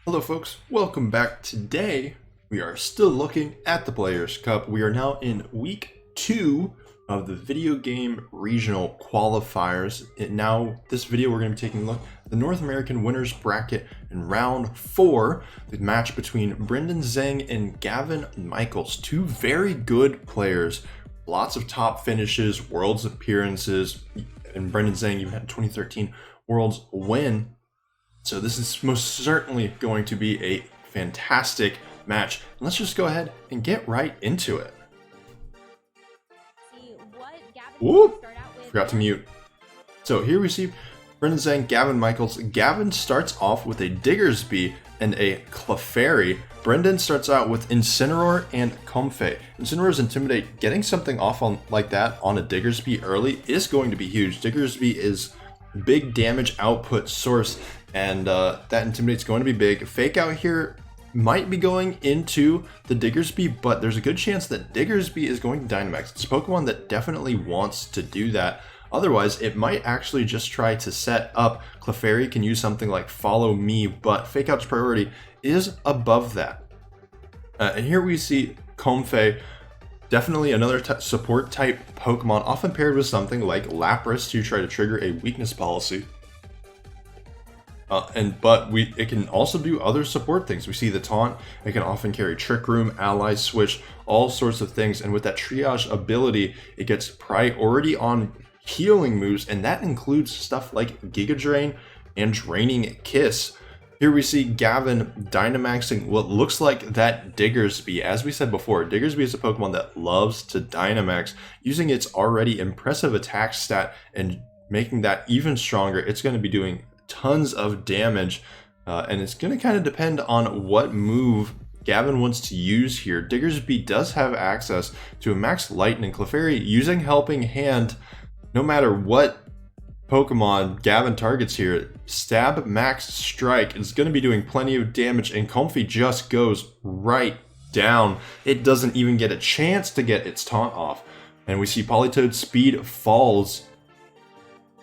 Hello folks, welcome back. Today we are still looking at the Players Cup. We are now in week 2 of the video game regional qualifiers. And now this video we're going to be taking a look at the North American winners bracket in round 4, the match between Brendan Zheng and Gavin Michaels, two very good players, lots of top finishes, worlds appearances, and Brendan Zheng even had a 2013 worlds win. So this is most certainly going to be a fantastic match. Let's just go ahead and get right into it. Whoop! Forgot to mute. So here we see Brendan Zheng, Gavin Michaels. Gavin starts off with a Diggersby and a Clefairy. Brendan starts out with Incineroar and Comfey. Incineroar's Intimidate. Getting something off on like that on a Diggersby early is going to be huge. Diggersby is big damage output source, and that Intimidate's going to be big. Fake Out here might be going into the Diggersby, but there's a good chance that Diggersby is going to Dynamax. It's a Pokemon that definitely wants to do that. Otherwise, it might actually just try to set up. Clefairy can use something like Follow Me, but Fake Out's priority is above that. And here we see Comfey, definitely another support type Pokemon, often paired with something like Lapras to try to trigger a weakness policy. It can also do other support things. We see the Taunt. It can often carry Trick Room, Ally Switch, all sorts of things. And with that Triage ability, it gets priority on healing moves, and that includes stuff like Giga Drain and Draining Kiss. Here we see Gavin Dynamaxing what looks like that Diggersby. As we said before, Diggersby is a Pokemon that loves to Dynamax, using its already impressive attack stat and making that even stronger. It's going to be doing tons of damage, and it's going to kind of depend on what move Gavin wants to use here. Diggersby does have access to a Max Lightning. Clefairy using Helping Hand, no matter what Pokemon Gavin targets here. Stab, Max Strike is going to be doing plenty of damage, and Comfey just goes right down. It doesn't even get a chance to get its taunt off. And we see Politoed's speed falls.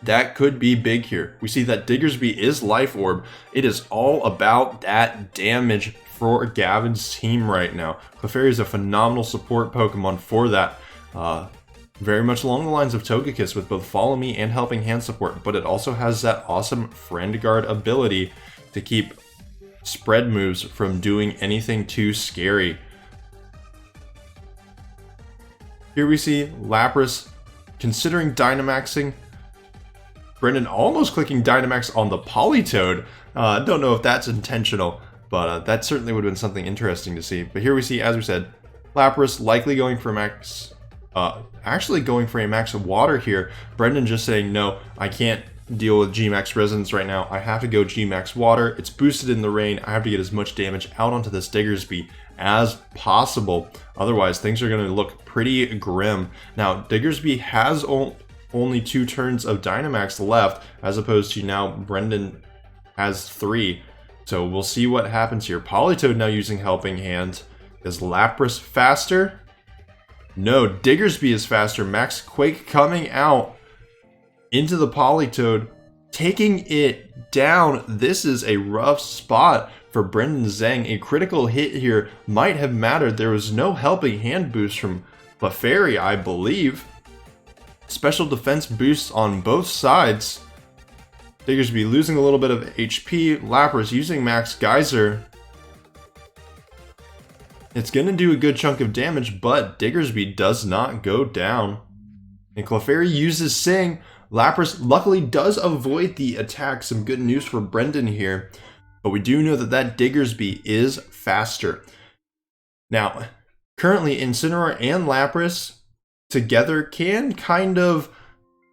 That could be big here. We see that Diggersby is Life Orb. It is all about that damage for Gavin's team right now. Clefairy is a phenomenal support Pokemon for that. Very much along the lines of Togekiss with both Follow Me and Helping Hand support, but it also has that awesome Friend Guard ability to keep spread moves from doing anything too scary. Here we see Lapras considering Dynamaxing. Brendan almost clicking Dynamax on the Politoed. Don't know if that's intentional, but that certainly would have been something interesting to see. But here we see, as we said, Lapras likely going for max, actually going for a max of water here. Brendan just saying, no, I can't deal with G-Max Resonance right now. I have to go G-Max Water. It's boosted in the rain. I have to get as much damage out onto this Diggersby as possible. Otherwise, things are going to look pretty grim. Now, Diggersby has only 2 turns of Dynamax left, as opposed to now Brendan has 3. So we'll see what happens here. Politoed now using Helping Hand. Is Lapras faster? No, Diggersby is faster. Max Quake coming out into the Politoed, taking it down. This is a rough spot for Brendan Zheng. A critical hit here might have mattered. There was no Helping Hand boost from Clefairy, I believe. Special defense boosts on both sides. Diggersby losing a little bit of HP. Lapras using Max Geyser. It's going to do a good chunk of damage, but Diggersby does not go down. And Clefairy uses Sing. Lapras luckily does avoid the attack. Some good news for Brendan here. But we do know that Diggersby is faster. Now, currently Incineroar and Lapras together can kind of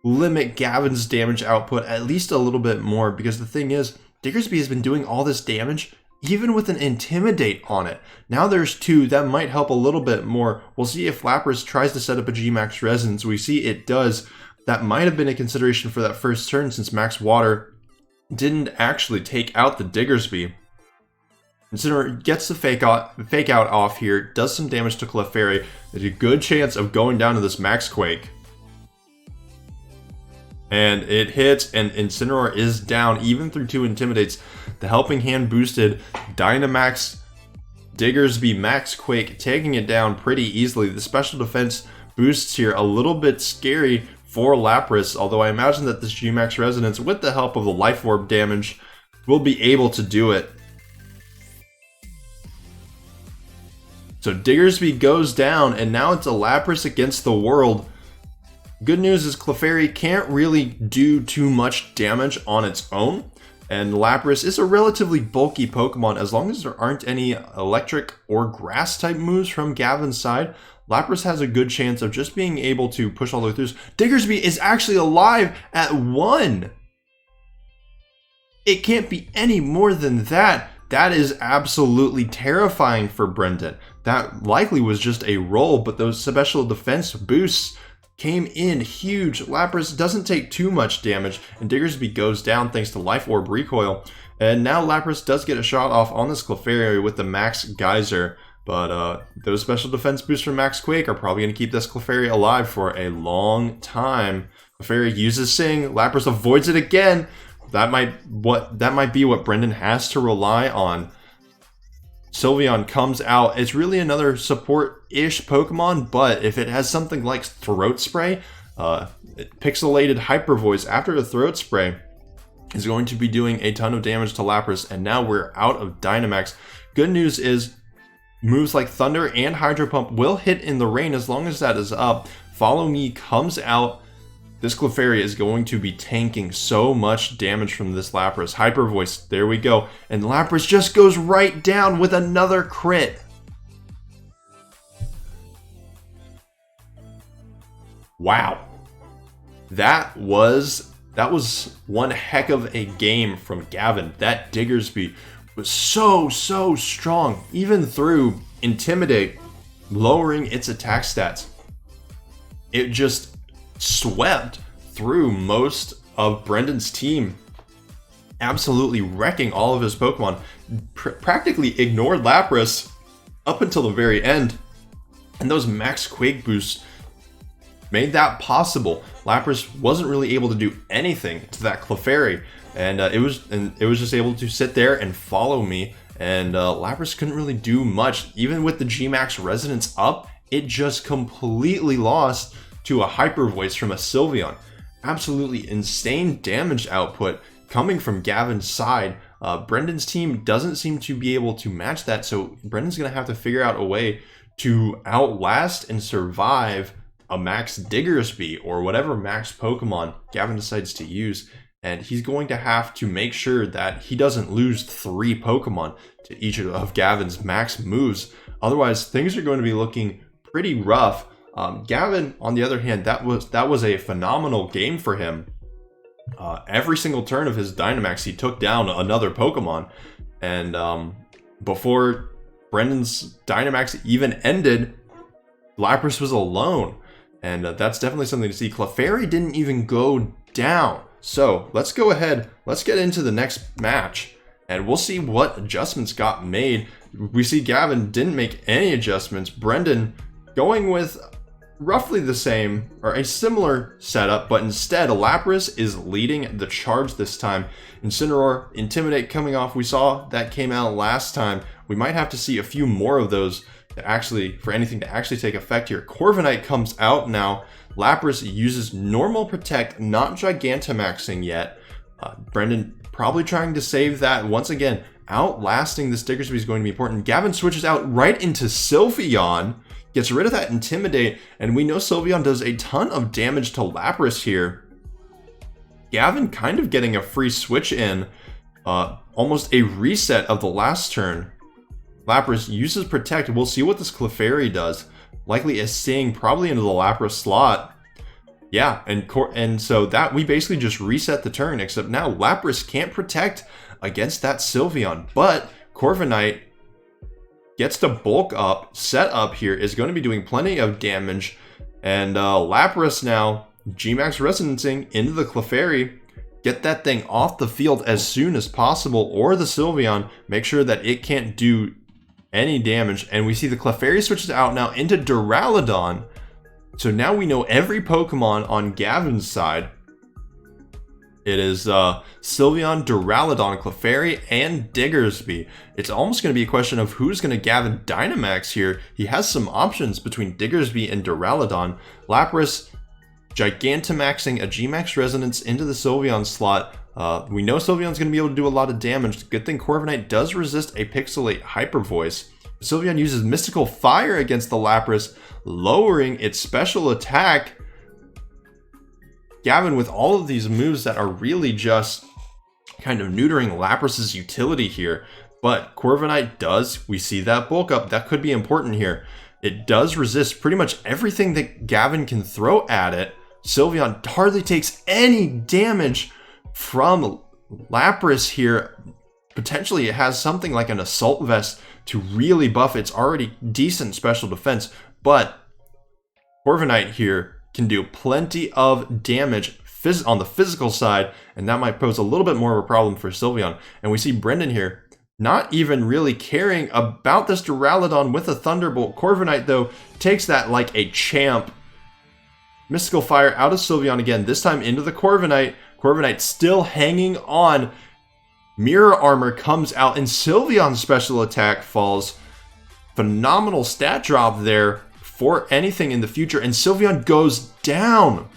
limit Gavin's damage output at least a little bit more, because the thing is, Diggersby has been doing all this damage even with an Intimidate on it. Now there's 2, that might help a little bit more. We'll see if Lapras tries to set up a G-Max Resonance. We see it does. That might have been a consideration for that first turn, since Max Water didn't actually take out the Diggersby. Incineroar gets the fake out off here, does some damage to Clefairy. There's a good chance of going down to this Max Quake. And it hits, and Incineroar is down, even through 2 Intimidates. The Helping Hand boosted Dynamax Diggersby Max Quake, taking it down pretty easily. The special defense boosts here a little bit scary for Lapras, although I imagine that this G-Max Resonance, with the help of the Life Orb damage, will be able to do it. So Diggersby goes down, and now it's a Lapras against the world. Good news is Clefairy can't really do too much damage on its own, and Lapras is a relatively bulky Pokemon. As long as there aren't any electric or grass type moves from Gavin's side, Lapras has a good chance of just being able to push all the way through. Diggersby is actually alive at 1. It can't be any more than that. That is absolutely terrifying for Brendan. That likely was just a roll, but those special defense boosts came in huge. Lapras doesn't take too much damage, and Diggersby goes down thanks to Life Orb recoil. And now Lapras does get a shot off on this Clefairy with the Max Geyser, but those special defense boosts from Max Quake are probably going to keep this Clefairy alive for a long time. Clefairy uses Zheng, Lapras avoids it again. That might be what Brendan has to rely on. Sylveon comes out. It's really another support-ish Pokemon, but if it has something like Throat Spray, Pixelated Hyper Voice after the Throat Spray is going to be doing a ton of damage to Lapras, and now we're out of Dynamax. Good news is moves like Thunder and Hydro Pump will hit in the rain as long as that is up. Follow Me comes out. This Clefairy is going to be tanking so much damage from this Lapras. Hyper Voice, there we go. And Lapras just goes right down with another crit. Wow. That was one heck of a game from Gavin. That Diggersby was so strong, even through Intimidate, lowering its attack stats. It just swept through most of Brendan's team, absolutely wrecking all of his Pokemon. Practically ignored Lapras up until the very end, and those Max Quake boosts made that possible. Lapras wasn't really able to do anything to that Clefairy, and it was just able to sit there and follow me. And Lapras couldn't really do much. Even with the G-Max Resonance up, it just completely lost to a Hyper Voice from a Sylveon. Absolutely insane damage output coming from Gavin's side. Brendan's team doesn't seem to be able to match that, so Brendan's going to have to figure out a way to outlast and survive a Max Diggersby or whatever Max Pokemon Gavin decides to use. And he's going to have to make sure that he doesn't lose 3 Pokemon to each of Gavin's max moves. Otherwise, things are going to be looking pretty rough. Gavin, on the other hand, that was a phenomenal game for him. Every single turn of his Dynamax, he took down another Pokemon. And before Brendan's Dynamax even ended, Lapras was alone. And that's definitely something to see. Clefairy didn't even go down. So let's go ahead. Let's get into the next match. And we'll see what adjustments got made. We see Gavin didn't make any adjustments. Brendan going with roughly the same or a similar setup, but instead Lapras is leading the charge this time. Incineroar, Intimidate coming off. We saw that came out last time. We might have to see a few more of those for anything to actually take effect here. Corviknight comes out now. Lapras uses Normal Protect, not Gigantamaxing yet. Brendan probably trying to save that. Once again, outlasting this Diggersby is going to be important. Gavin switches out right into Sylveon, gets rid of that Intimidate, and we know Sylveon does a ton of damage to Lapras here. Gavin kind of getting a free switch in, almost a reset of the last turn. Lapras uses Protect. We'll see what this Clefairy does. Likely a Sting, probably into the Lapras slot. Yeah, and so that we basically just reset the turn, except now Lapras can't protect against that Sylveon. But Corviknight gets to bulk up, set up here, is going to be doing plenty of damage. And Lapras now, G-Max Resonancing into the Clefairy. Get that thing off the field as soon as possible, or the Sylveon. Make sure that it can't do any damage. And we see the Clefairy switches out now into Duraludon. So now we know every Pokemon on Gavin's side It is Sylveon, Duraludon, Clefairy, and Diggersby. It's almost going to be a question of who's going to Gavin Dynamax here. He has some options between Diggersby and Duraludon. Lapras Gigantamaxing a G-Max Resonance into the Sylveon slot. We know Sylveon's going to be able to do a lot of damage. Good thing Corviknight does resist a Pixelate Hyper Voice. Sylveon uses Mystical Fire against the Lapras, lowering its special attack. Gavin, with all of these moves that are really just kind of neutering Lapras's utility here, but Corviknight does, we see that bulk up, that could be important here. It does resist pretty much everything that Gavin can throw at it. Sylveon hardly takes any damage from Lapras here. Potentially it has something like an Assault Vest to really buff its already decent special defense, but Corviknight here can do plenty of damage on the physical side, and that might pose a little bit more of a problem for Sylveon. And we see Brendan here not even really caring about this Duraludon with a Thunderbolt. Corviknight, though, takes that like a champ. Mystical Fire out of Sylveon again, this time into the Corviknight. Corviknight still hanging on. Mirror Armor comes out, and Sylveon's special attack falls. Phenomenal stat drop there for anything in the future, and Sylveon goes down.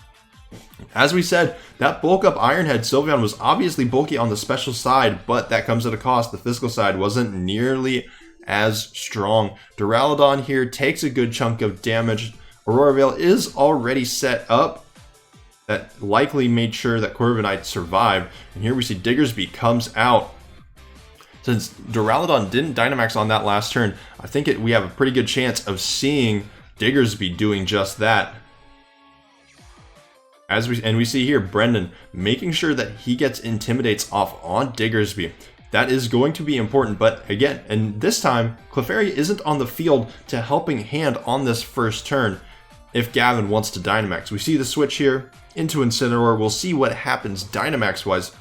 As we said, that bulk up Iron Head, Sylveon was obviously bulky on the special side, but that comes at a cost. The physical side wasn't nearly as strong. Duraludon here takes a good chunk of damage. Aurora Veil is already set up. That likely made sure that Corviknight survived. And here we see Diggersby comes out. Since Duraludon didn't Dynamax on that last turn, I think we have a pretty good chance of seeing Diggersby doing just that. We see here Brendan making sure that he gets Intimidates off on Diggersby. That is going to be important, but again, and this time, Clefairy isn't on the field to helping hand on this first turn if Gavin wants to Dynamax. We see the switch here into Incineroar. We'll see what happens Dynamax-wise.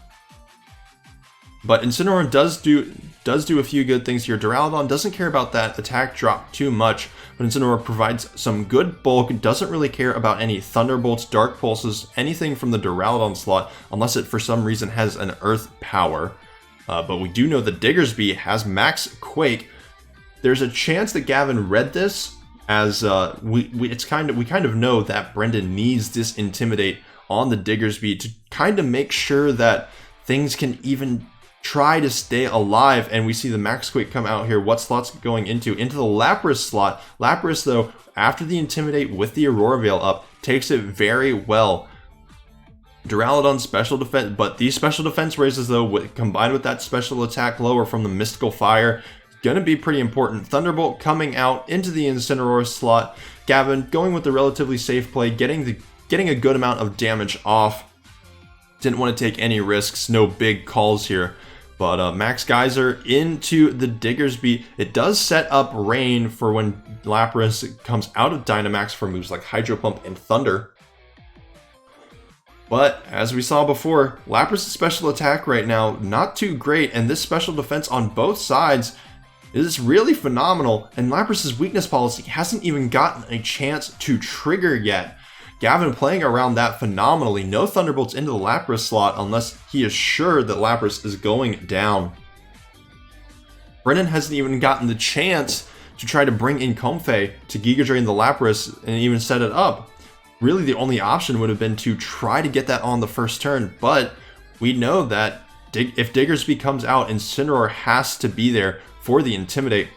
But Incineroar does do a few good things here. Duraludon doesn't care about that attack drop too much, but Incineroar provides some good bulk, doesn't really care about any Thunderbolts, Dark Pulses, anything from the Duraludon slot, unless it for some reason has an Earth power. But we do know that Diggersby has Max Quake. There's a chance that Gavin read this as we kind of know that Brendan needs this Intimidate on the Diggersby to kind of make sure that things can even try to stay alive. And we see the Max Quake come out here. What slot's going into? Into the Lapras slot. Lapras, though, after the Intimidate with the Aurora Veil up, takes it very well. Duraludon special defense, but these special defense raises, though, combined with that special attack lower from the Mystical Fire, gonna be pretty important. Thunderbolt coming out into the Incineroar slot. Gavin going with the relatively safe play, getting a good amount of damage off. Didn't want to take any risks, no big calls here. But Max Geyser into the Diggersby. It does set up Rain for when Lapras comes out of Dynamax for moves like Hydro Pump and Thunder. But as we saw before, Lapras' special attack right now, not too great, and this special defense on both sides is really phenomenal, and Lapras' weakness policy hasn't even gotten a chance to trigger yet. Gavin playing around that phenomenally. No Thunderbolts into the Lapras slot unless he is sure that Lapras is going down. Brennan hasn't even gotten the chance to try to bring in Comfey to Giga Drain the Lapras and even set it up. Really, the only option would have been to try to get that on the first turn, but we know that if Diggersby comes out, Incineroar has to be there for the Intimidate.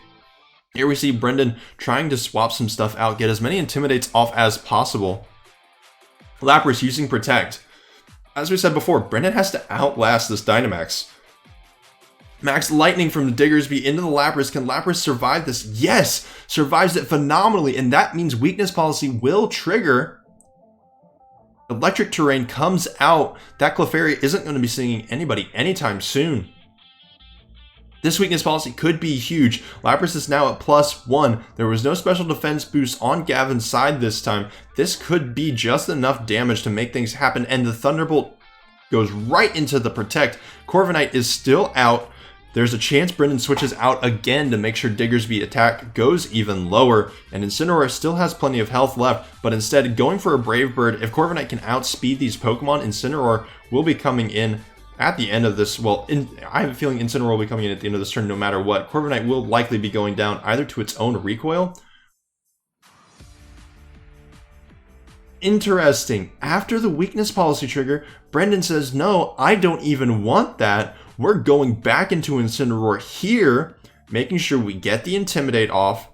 Here we see Brendan trying to swap some stuff out, get as many Intimidates off as possible. Lapras using Protect. As we said before, Brendan has to outlast this Dynamax. Max Lightning from the Diggersby into the Lapras. Can Lapras survive this? Yes! Survives it phenomenally, and that means weakness policy will trigger. Electric Terrain comes out. That Clefairy isn't going to be seeing anybody anytime soon. This weakness policy could be huge. Lapras is now at +1. There was no special defense boost on Gavin's side this time. This could be just enough damage to make things happen, and the Thunderbolt goes right into the Protect. Corviknight is still out. There's a chance Brendan switches out again to make sure Diggersby attack goes even lower, and Incineroar still has plenty of health left, but instead going for a Brave Bird. If Corviknight can outspeed these Pokemon, Incineroar will be coming in at the end of this. Well, I have a feeling Incineroar will be coming in at the end of this turn no matter what. Corviknight will likely be going down either to its own recoil. Interesting. After the weakness policy trigger, Brendan says, no, I don't even want that. We're going back into Incineroar here, making sure we get the Intimidate off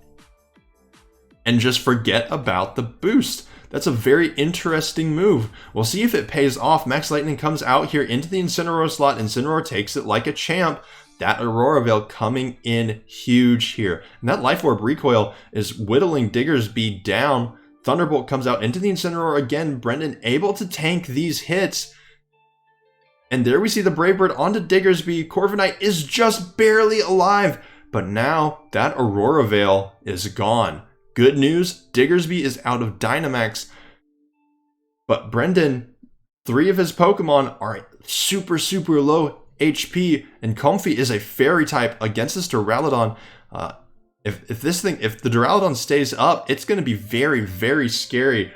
and just forget about the boost. That's a very interesting move. We'll see if it pays off. Max Lightning comes out here into the Incineroar slot. Incineroar takes it like a champ. That Aurora Veil coming in huge here. And that Life Orb recoil is whittling Diggersby down. Thunderbolt comes out into the Incineroar again. Brendan able to tank these hits. And there we see the Brave Bird onto Diggersby. Corviknight is just barely alive. But now that Aurora Veil is gone. Good news, Diggersby is out of Dynamax. But Brendan, 3 of his Pokemon are super low HP. And Comfey is a Fairy type against this Duraludon. If the Duraludon stays up, it's going to be very scary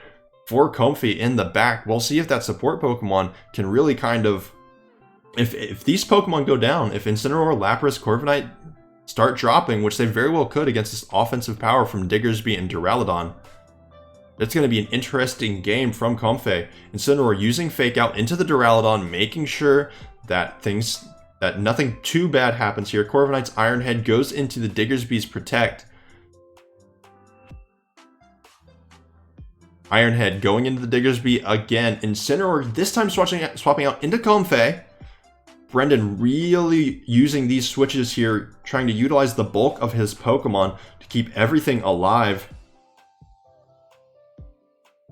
for Comfey in the back. We'll see if that support Pokemon can really kind of... If these Pokemon go down, if Incineroar, Lapras, Corviknight start dropping, which they very well could against this offensive power from Diggersby and Duraludon, it's going to be an interesting game from Comfey. Incineroar using Fake Out into the Duraludon, making sure that nothing too bad happens here. Corviknight's Iron Head goes into the Diggersby's Protect. Iron Head going into the Diggersby again. Incineroar this time swapping out into Comfey. Brendan really using these switches here, trying to utilize the bulk of his Pokemon to keep everything alive.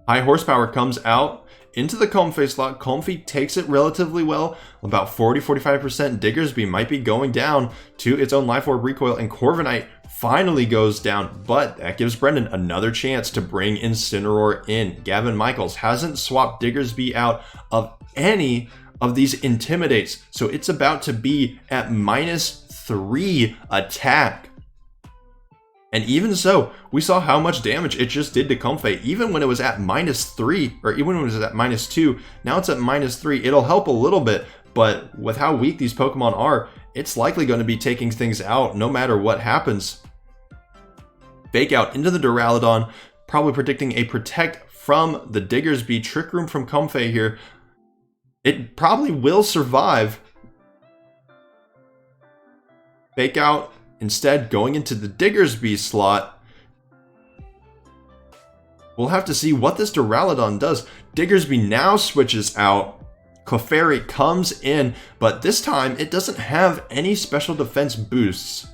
High Horsepower comes out into the Comfey slot. Comfey takes it relatively well, about 40-45%. Diggersby might be going down to its own Life Orb recoil, and Corviknight finally goes down, but that gives Brendan another chance to bring Incineroar in. Gavin Michaels hasn't swapped Diggersby out of any of these Intimidates, so it's about to be at -3 attack. And even so, we saw how much damage it just did to Comfey, even when it was at -3, or even when it was at -2, now it's at -3. It'll help a little bit, but with how weak these Pokemon are, it's likely going to be taking things out no matter what happens. Fake Out into the Duraludon, probably predicting a Protect from the Diggersby. Trick Room from Comfey here. It probably will survive. Fake Out instead going into the Diggersby slot. We'll have to see what this Duraludon does. Diggersby now switches out. Clefairy comes in, but this time it doesn't have any special defense boosts.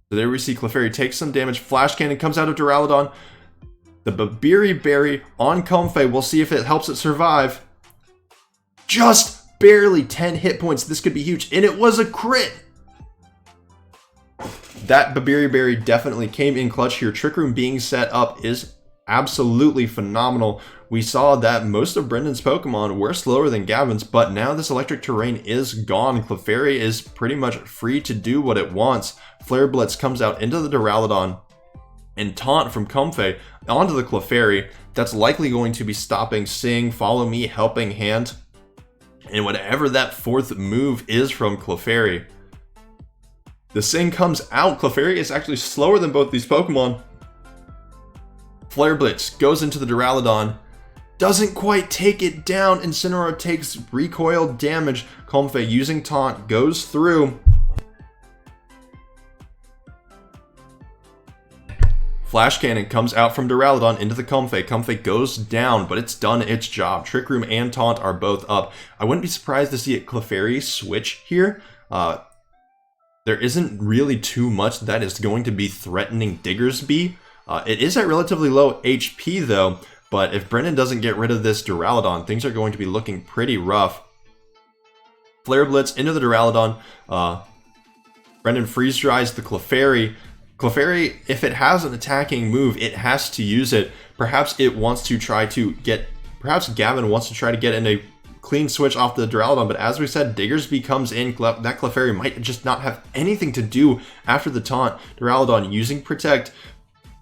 So there we see Clefairy takes some damage. Flash Cannon comes out of Duraludon. The Babiri Berry on Comfey. We'll see if it helps it survive. Just barely 10 hit points. This could be huge. And it was a crit. That Babiri Berry definitely came in clutch here. Trick Room being set up is absolutely phenomenal. We saw that most of Brendan's Pokemon were slower than Gavin's, but now this electric terrain is gone. Clefairy is pretty much free to do what it wants. Flare Blitz comes out into the Duraludon, and Taunt from Comfey onto the Clefairy. That's likely going to be stopping Sing, Follow Me, Helping Hand, and whatever that 4th move is from Clefairy. The Sing comes out. Clefairy is actually slower than both these Pokemon. Flare Blitz goes into the Duraludon. Doesn't quite take it down. Incineroar takes recoil damage. Comfey using Taunt goes through. Flash Cannon comes out from Duraludon into the Comfey. Comfey goes down, but it's done its job. Trick Room and Taunt are both up. I wouldn't be surprised to see a Clefairy switch here. There isn't really too much that is going to be threatening Diggersby. It is at relatively low HP though, but if Brendan doesn't get rid of this Duraludon, things are going to be looking pretty rough. Flare Blitz into the Duraludon. Brendan freeze dries the Clefairy. Clefairy, if it has an attacking move, it has to use it. Perhaps Gavin wants to try to get in a clean switch off the Duraludon, but as we said, Diggersby comes in. That Clefairy might just not have anything to do after the taunt. Duraludon using Protect.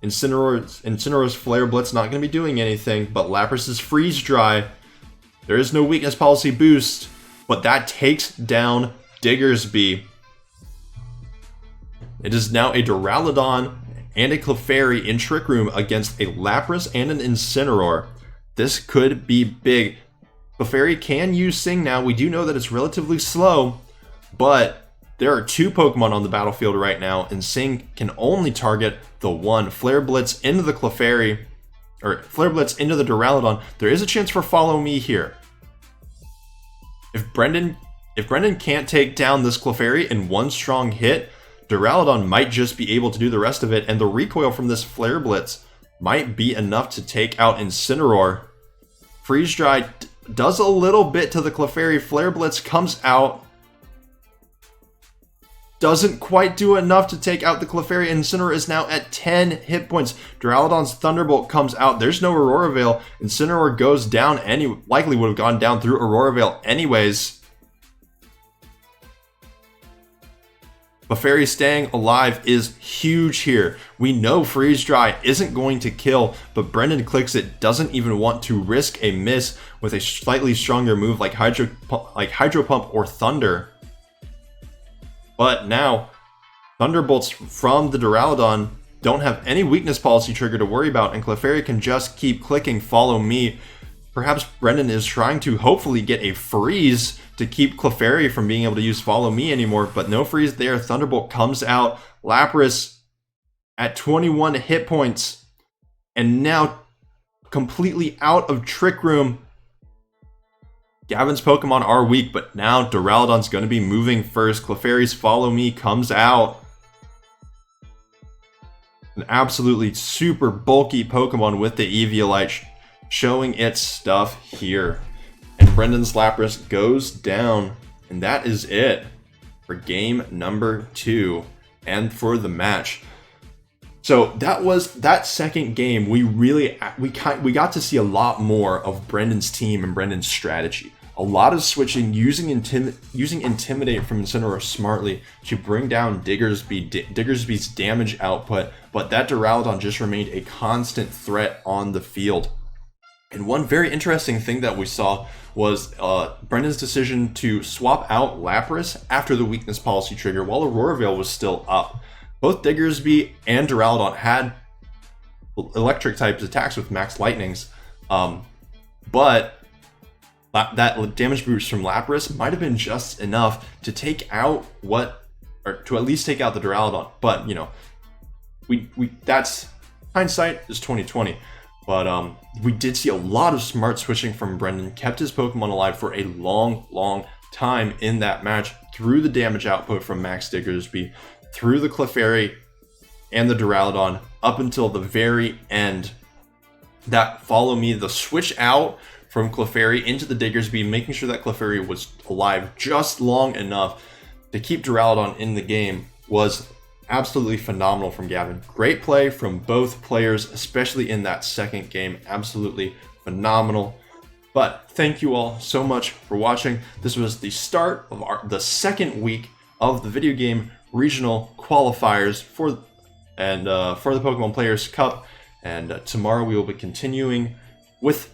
Incineroar's Flare Blitz not going to be doing anything, but Lapras's Freeze Dry. There is no weakness policy boost, but that takes down Diggersby. It is now a Duraludon and a Clefairy in Trick Room against a Lapras and an Incineroar. This could be big. Clefairy can use Sing now. We do know that it's relatively slow, but there are 2 Pokemon on the battlefield right now, and Sing can only target the one. Flare Blitz into the Clefairy, or Flare Blitz into the Duraludon. There is a chance for Follow Me here. If Brendan can't take down this Clefairy in one strong hit, Duraludon might just be able to do the rest of it, and the recoil from this Flare Blitz might be enough to take out Incineroar. Freeze Dry does a little bit to the Clefairy. Flare Blitz comes out. Doesn't quite do enough to take out the Clefairy. Incineroar is now at 10 hit points. Duraludon's Thunderbolt comes out. There's no Aurora Veil. Incineroar goes down. Likely would have gone down through Aurora Veil anyways. Clefairy staying alive is huge here. We know Freeze Dry isn't going to kill, but Brendan clicks it, doesn't even want to risk a miss with a slightly stronger move like Hydro Pump or Thunder. But now, Thunderbolts from the Duraludon don't have any weakness policy trigger to worry about, and Clefairy can just keep clicking Follow Me. Perhaps Brendan is trying to hopefully get a freeze to keep Clefairy from being able to use Follow Me anymore, but no freeze there. Thunderbolt comes out. Lapras at 21 hit points, and now completely out of Trick Room. Gavin's Pokemon are weak, but now Duraludon's going to be moving first. Clefairy's Follow Me comes out. An absolutely super bulky Pokemon with the Eviolite showing its stuff here. And Brendan's Lapras goes down. And that is it for game number 2 and for the match. So that was that second game. We got to see a lot more of Brendan's team and Brendan's strategy. A lot of switching, using Intimidate from Incineroar smartly to bring down Diggersby's damage output, but that Duraludon just remained a constant threat on the field. And one very interesting thing that we saw was Brendan's decision to swap out Lapras after the weakness policy trigger while Aurora Veil was still up. Both Diggersby and Duraludon had electric types attacks with max lightnings, but that damage boost from Lapras might have been just enough to take out to at least take out the Duraludon. But you know, that's hindsight is 2020. But we did see a lot of smart switching from Brendan. Kept his Pokemon alive for a long time in that match through the damage output from Max Diggersby, through the Clefairy and the Duraludon up until the very end. That Follow Me, the switch out from Clefairy into the Diggersby, making sure that Clefairy was alive just long enough to keep Duraludon in the game, was absolutely phenomenal from Gavin. Great play from both players, especially in that second game. Absolutely phenomenal. But thank you all so much for watching. This was the start of the second week of the video game regional qualifiers for the Pokemon Players Cup. And tomorrow we will be continuing with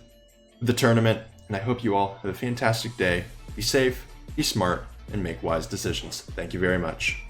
the tournament, and I hope you all have a fantastic day. Be safe, be smart, and make wise decisions. Thank you very much.